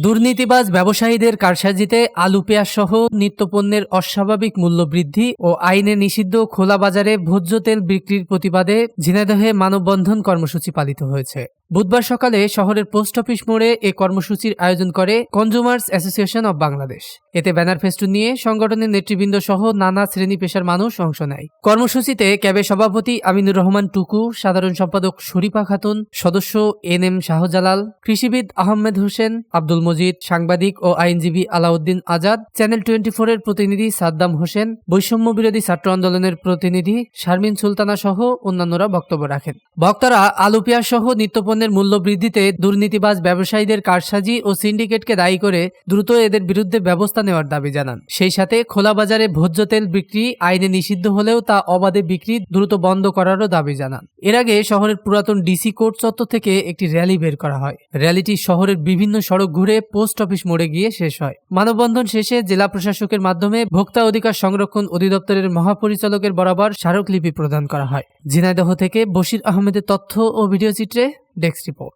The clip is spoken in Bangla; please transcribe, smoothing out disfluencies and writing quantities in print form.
দুর্নীতিবাজ ব্যবসায়ীদের কারসাজিতে আলু পেঁয়াজ সহ নিত্যপণ্যের অস্বাভাবিক মূল্য বৃদ্ধি ও আইনে নিষিদ্ধ খোলা বাজারে ভোজ্য তেল বিক্রির প্রতিবাদে ঝিনাইদহে মানববন্ধন কর্মসূচি পালিত হয়েছে। বুধবার সকালে শহরের পোস্ট অফিস মোড়ে এ কর্মসূচির আয়োজন করে কনজুমার্স অ্যাসোসিয়েশন অব বাংলাদেশ। এতে ব্যানার ফেস্টুন নিয়ে সংগঠনের নেতৃবৃন্দ সহ নানা শ্রেণী পেশার মানুষ অংশ নেয়। কর্মসূচিতে ক্যাবের সভাপতি আমিনুর রহমান টুকু, সাধারণ সম্পাদক শরীফা খাতুন, সদস্য এনএম শাহজালাল, কৃষিবিদ আহমেদ হোসেন, আব্দুল মজিদ, সাংবাদিক ও আইনজীবী আলাউদ্দিন আজাদ, চ্যানেল 24 এর প্রতিনিধি সাদ্দাম হোসেন, বৈষম্য বিরোধী ছাত্র আন্দোলনের প্রতিনিধি শারমিন সুলতানা সহ অন্যান্যরা বক্তব্য রাখেন। বক্তারা আলু পেঁয়াজ সহ নিত্যপণ্যের মূল্য বৃদ্ধিতে দুর্নীতিবাজ ব্যবসায়ীদের কারসাজি ও সিন্ডিকেটকে দায়ী করে দ্রুত এদের বিরুদ্ধে ব্যবস্থা নেওয়ার দাবি জানান। সেই সাথে খোলা বাজারে ভোজ্য তেল বিক্রি আইনে নিষিদ্ধ হলেও তা অবাধে বিক্রি দ্রুত বন্ধ করারও দাবি জানান। এর আগে শহরের পুরাতন ডিসি কোর্ট চত্বর থেকে একটি র্যালি বের করা হয়। র্যালিটি শহরের বিভিন্ন সড়ক ঘুরে পোস্ট অফিস মোড়ে গিয়ে শেষ হয়। মানববন্ধন শেষে জেলা প্রশাসকের মাধ্যমে ভোক্তা অধিকার সংরক্ষণ অধিদপ্তরের মহাপরিচালকের বরাবর স্মারকলিপি প্রদান করা হয়। ঝিনাইদহ থেকে বশির আহমেদের তথ্য ও ভিডিও চিত্রে ডেস্ক রিপোর্ট।